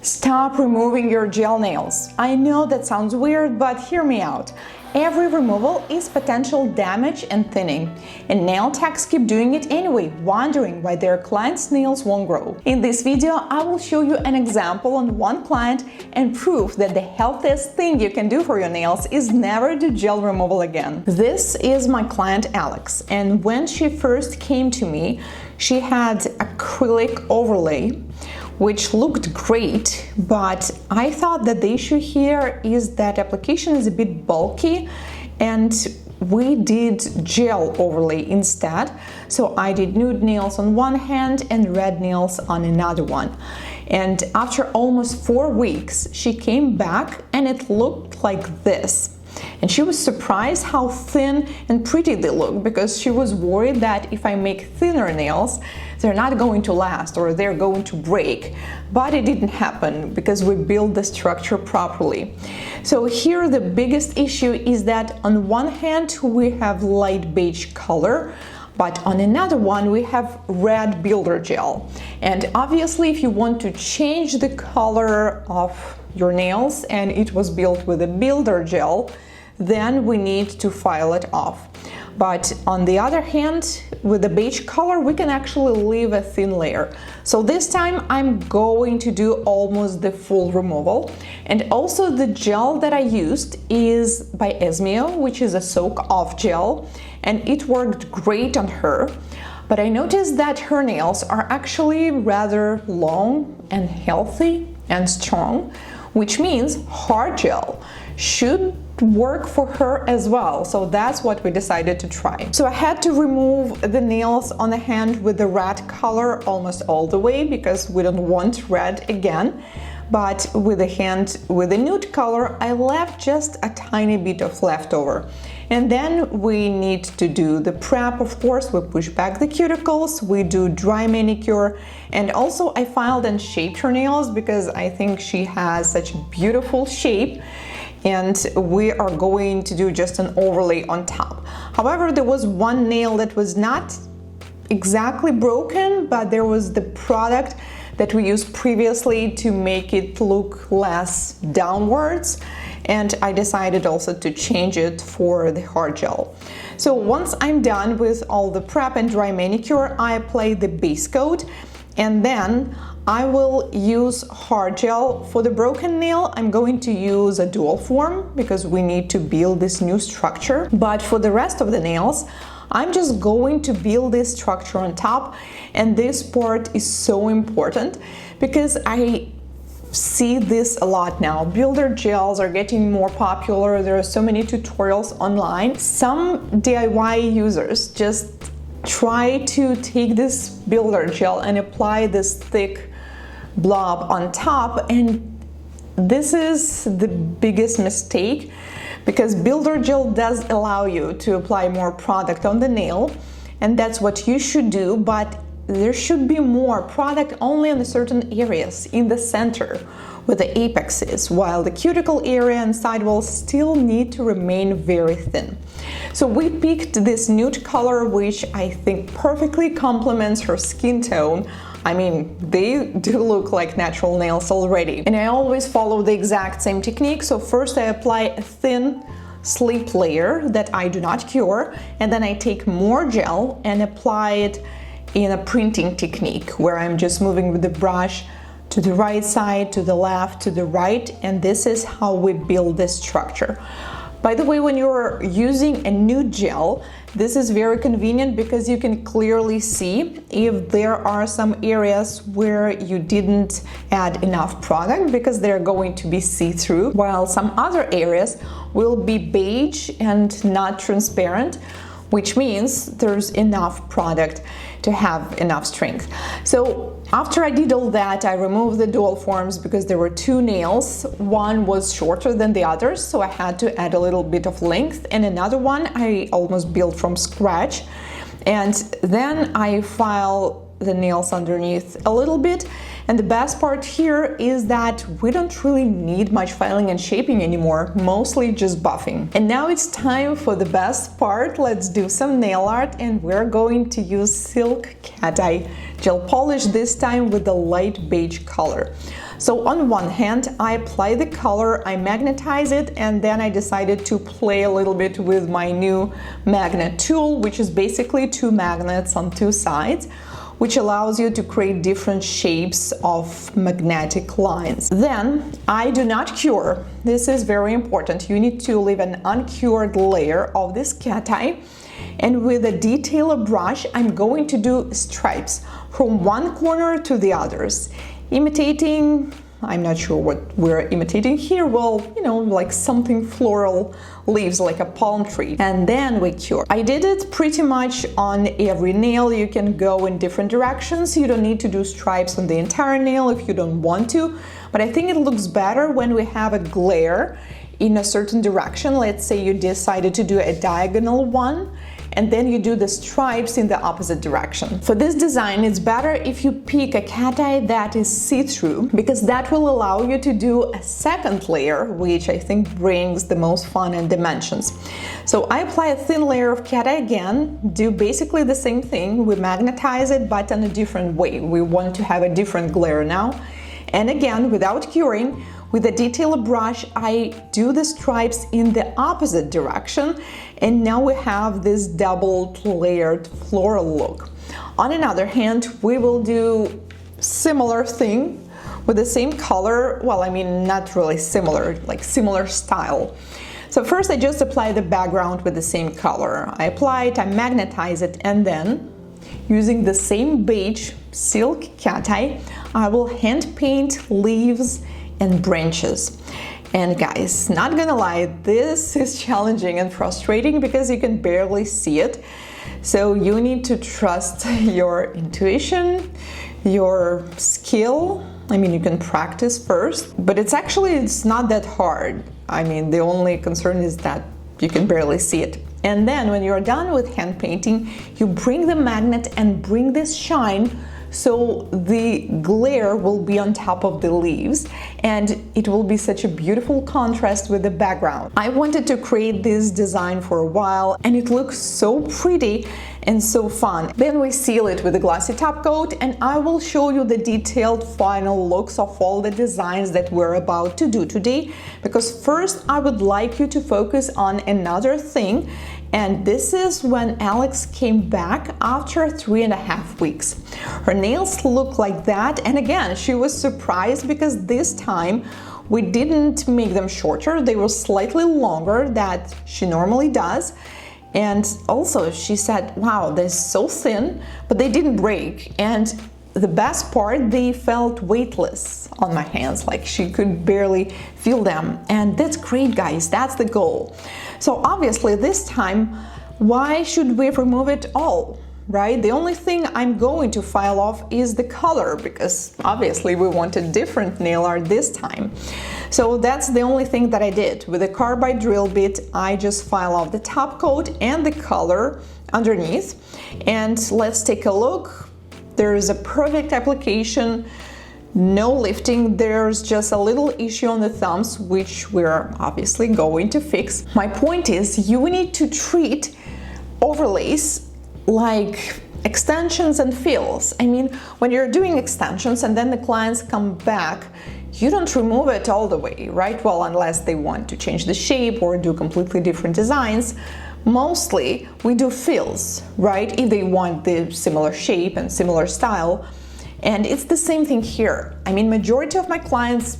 Stop removing your gel nails. I know that sounds weird, but hear me out. Every removal is potential damage and thinning, and nail techs keep doing it anyway, wondering why their clients' nails won't grow. In this video, I will show you an example on one client and proof that the healthiest thing you can do for your nails is never do gel removal again. This is my client Alex, and when she first came to me, she had acrylic overlay, which looked great, but I thought that the issue here is that application is a bit bulky, and we did gel overlay instead. So I did nude nails on one hand and red nails on another one. And after almost 4 weeks, she came back and it looked like this. And she was surprised how thin and pretty they look, because she was worried that if I make thinner nails, they're not going to last or they're going to break. But it didn't happen because we built the structure properly. So here the biggest issue is that on one hand we have light beige color, but on another one we have red builder gel. And obviously if you want to change the color of your nails and it was built with a builder gel, then we need to file it off. But on the other hand, with the beige color, we can actually leave a thin layer. So this time I'm going to do almost the full removal. And also the gel that I used is by Esmeo, which is a soak-off gel, and it worked great on her. But I noticed that her nails are actually rather long and healthy and strong, which means hard gel should work for her as well. So that's what we decided to try. So I had to remove the nails on the hand with the red color almost all the way because we don't want red again. But with the hand with the nude color, I left just a tiny bit of leftover. And then we need to do the prep, of course. We push back the cuticles, we do dry manicure, and also I filed and shaped her nails because I think she has such a beautiful shape. And we are going to do just an overlay on top. However, there was one nail that was not exactly broken, but there was the product that we used previously to make it look less downwards, and I decided also to change it for the hard gel. So once I'm done with all the prep and dry manicure, I apply the base coat, and then I will use hard gel. For the broken nail, I'm going to use a dual form because we need to build this new structure. But for the rest of the nails, I'm just going to build this structure on top. And this part is so important because I see this a lot now. Builder gels are getting more popular. There are so many tutorials online. Some DIY users just try to take this builder gel and apply this thick blob on top, and this is the biggest mistake because builder gel does allow you to apply more product on the nail, and that's what you should do, but there should be more product only on the certain areas in the center where the apex is, while the cuticle area and sidewalls still need to remain very thin. So we picked this nude color, which I think perfectly complements her skin tone. I mean, they do look like natural nails already. And I always follow the exact same technique. So first I apply a thin slip layer that I do not cure, and then I take more gel and apply it in a printing technique where I'm just moving with the brush to the right side, to the left, to the right, and this is how we build this structure. By the way, when you're using a nude gel, this is very convenient because you can clearly see if there are some areas where you didn't add enough product because they're going to be see-through, while some other areas will be beige and not transparent, which means there's enough product to have enough strength. So after I did all that, I removed the dual forms because there were 2 nails. One was shorter than the others, so I had to add a little bit of length, and another one I almost built from scratch. And then I file the nails underneath a little bit, And the best part here is that we don't really need much filing and shaping anymore, mostly just buffing. And now it's time for the best part. Let's do some nail art, and we're going to use Silk Cat Eye gel polish, this time with the light beige color. So on one hand, I apply the color, I magnetize it, and then I decided to play a little bit with my new magnet tool, which is basically two magnets on two sides, which allows you to create different shapes of magnetic lines. Then I do not cure. This is very important. You need to leave an uncured layer of this cat eye. And with a detailer brush, I'm going to do stripes from one corner to the others, imitating, I'm not sure what we're imitating here, well, you know, like something floral leaves, like a palm tree, and then we cure. I did it pretty much on every nail. You can go in different directions. You don't need to do stripes on the entire nail if you don't want to, but I think it looks better when we have a glare in a certain direction. Let's say you decided to do a diagonal one, and then you do the stripes in the opposite direction. For this design, it's better if you pick a cat eye that is see-through, because that will allow you to do a second layer, which I think brings the most fun and dimensions. So I apply a thin layer of cat eye again, do basically the same thing. We magnetize it, but in a different way. We want to have a different glare now. And again, without curing, with a detailer brush, I do the stripes in the opposite direction, and now we have this double layered floral look. On another hand, we will do similar thing with the same color. Well, I mean, not really similar, like similar style. So first I just apply the background with the same color. I apply it, I magnetize it, and then using the same beige Silk Cat Eye, I will hand paint leaves and branches. And guys, not gonna lie, this is challenging and frustrating because you can barely see it. So you need to trust your intuition, your skill. I mean, you can practice first, but it's not that hard. I mean, the only concern is that you can barely see it. And then when you're done with hand painting, you bring the magnet and bring this shine, so the glare will be on top of the leaves, and it will be such a beautiful contrast with the background. I wanted to create this design for a while, and it looks so pretty and so fun. Then we seal it with a glossy top coat, and I will show you the detailed final looks of all the designs that we're about to do today, because first I would like you to focus on another thing. And this is when Alex came back after 3.5 weeks. Her nails look like that, and again, she was surprised because this time we didn't make them shorter, they were slightly longer than she normally does. And also she said, wow, they're so thin, but they didn't break. And the best part, they felt weightless on my hands, like she could barely feel them. And that's great, guys, that's the goal. So obviously this time, why should we remove it all, right? The only thing I'm going to file off is the color, because obviously we wanted different nail art this time. So that's the only thing that I did. With a carbide drill bit, I just file off the top coat and the color underneath. And let's take a look. There is a perfect application, no lifting. There's just a little issue on the thumbs, which we're obviously going to fix. My point is, you need to treat overlays like extensions and fills. I mean, when you're doing extensions and then the clients come back, you don't remove it all the way, right? Well, unless they want to change the shape or do completely different designs. Mostly we do fills, right? If they want the similar shape and similar style. And it's the same thing here. I mean, majority of my clients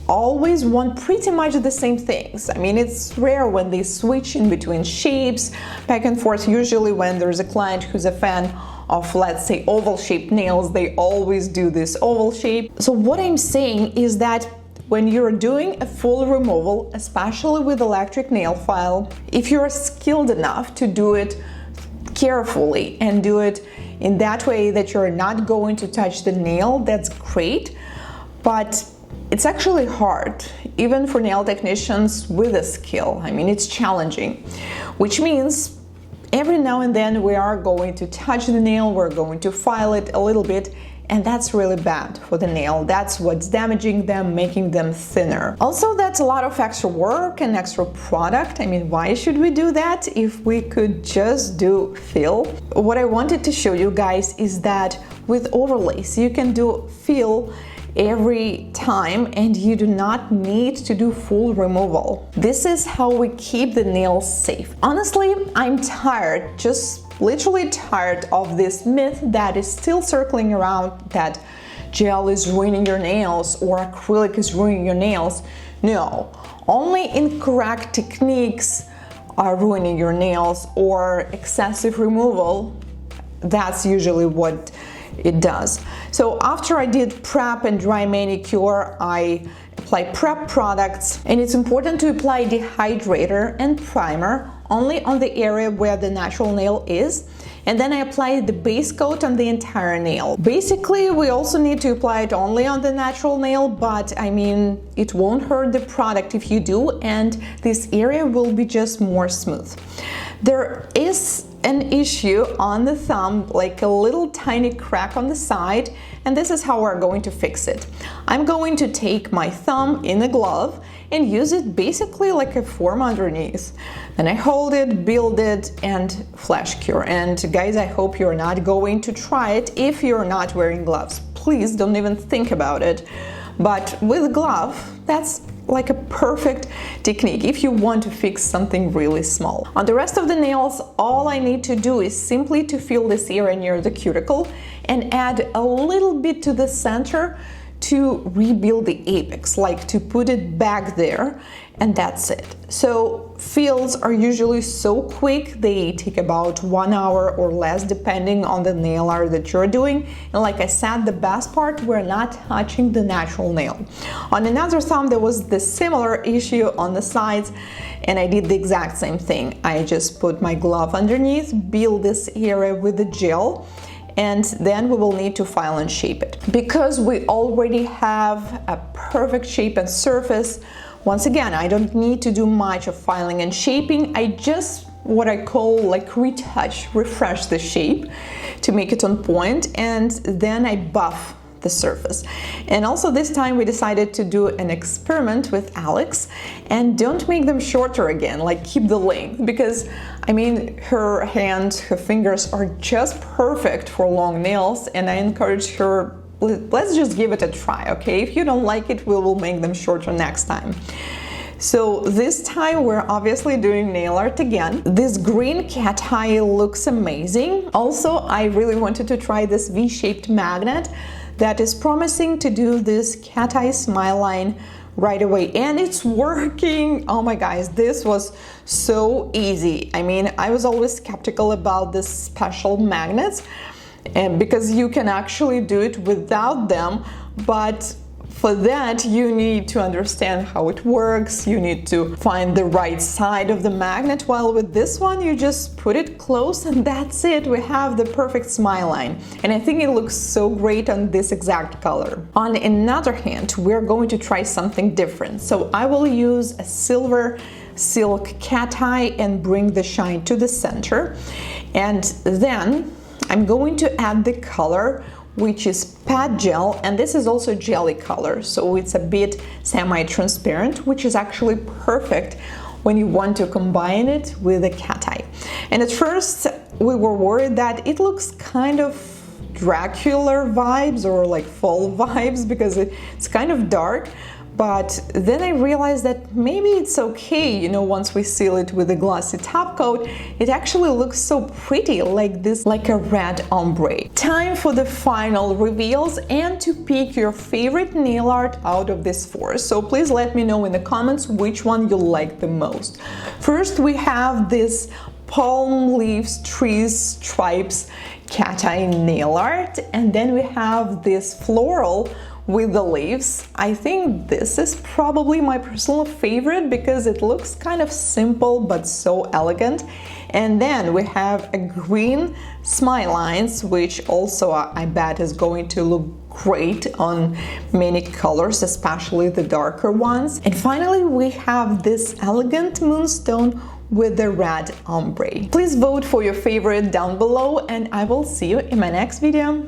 always want pretty much the same things. I mean, it's rare when they switch in between shapes back and forth. Usually when there's a client who's a fan of, let's say, oval shaped nails, they always do this oval shape. So what I'm saying is that when you're doing a full removal, especially with electric nail file, if you're skilled enough to do it carefully and do it in that way that you're not going to touch the nail, that's great. But it's actually hard, even for nail technicians with a skill. I mean, it's challenging, which means every now and then we are going to touch the nail, we're going to file it a little bit, and that's really bad for the nail. That's what's damaging them, making them thinner. Also, that's a lot of extra work and extra product. I mean, why should we do that if we could just do fill? What I wanted to show you guys is that with overlays, you can do fill every time and you do not need to do full removal. This is how we keep the nails safe. Honestly, I'm tired, just literally tired of this myth that is still circling around that gel is ruining your nails or acrylic is ruining your nails. No, only incorrect techniques are ruining your nails, or excessive removal. That's usually what it does. So after I did prep and dry manicure, I apply prep products, and it's important to apply dehydrator and primer only on the area where the natural nail is, and then I apply the base coat on the entire nail. Basically, we also need to apply it only on the natural nail, but I mean, it won't hurt the product if you do, and this area will be just more smooth. There is an issue on the thumb, like a little tiny crack on the side, and this is how we're going to fix it. I'm going to take my thumb in a glove and use it basically like a form underneath. Then I hold it, build it, and flash cure. And guys, I hope you're not going to try it if you're not wearing gloves. Please don't even think about it. But with glove, that's like a perfect technique if you want to fix something really small. On the rest of the nails, all I need to do is simply to feel this area near the cuticle and add a little bit to the center to rebuild the apex, like to put it back there, and that's it. So fills are usually so quick, they take about 1 hour or less depending on the nail art that you're doing. And like I said, the best part, we're not touching the natural nail. On another thumb, there was the similar issue on the sides, and I did the exact same thing. I just put my glove underneath, build this area with the gel, and then we will need to file and shape it. Because we already have a perfect shape and surface, once again, I don't need to do much of filing and shaping. I just, what I call like retouch, refresh the shape to make it on point, and then I buff the surface. And also this time we decided to do an experiment with Alex, and don't make them shorter again, like keep the length, because I mean, her hands, her fingers are just perfect for long nails, and I encourage her, let's just give it a try, okay? If you don't like it, we will make them shorter next time. So this time we're obviously doing nail art again. This green cat eye looks amazing. Also, I really wanted to try this V-shaped magnet that is promising to do this cat eye smile line right away, and it's working. Oh my guys, this was so easy. I mean, I was always skeptical about this special magnets, and because you can actually do it without them, but for that you need to understand how it works, you need to find the right side of the magnet, while with this one you just put it close and that's it. We have the perfect smile line, and I think it looks so great on this exact color. On another hand, we're going to try something different. So I will use a silver silk cat eye and bring the shine to the center, and then I'm going to add the color, which is pad gel, and this is also jelly color, so it's a bit semi-transparent, which is actually perfect when you want to combine it with a cat eye. And at first we were worried that it looks kind of Dracula vibes or like fall vibes because it's kind of dark, but then I realized that maybe it's okay, you know, once we seal it with a glossy top coat, it actually looks so pretty, like this, like a red ombre. Time for the final reveals and to pick your favorite nail art out of these four. So please let me know in the comments which one you like the most. First, we have this palm leaves, trees, stripes, cat eye nail art, and then we have this floral with the leaves. I think this is probably my personal favorite because it looks kind of simple but so elegant. And then we have a green smile lines, which also I bet is going to look great on many colors, especially the darker ones. And finally we have this elegant moonstone with the red ombre. Please vote for your favorite down below, and I will see you in my next video.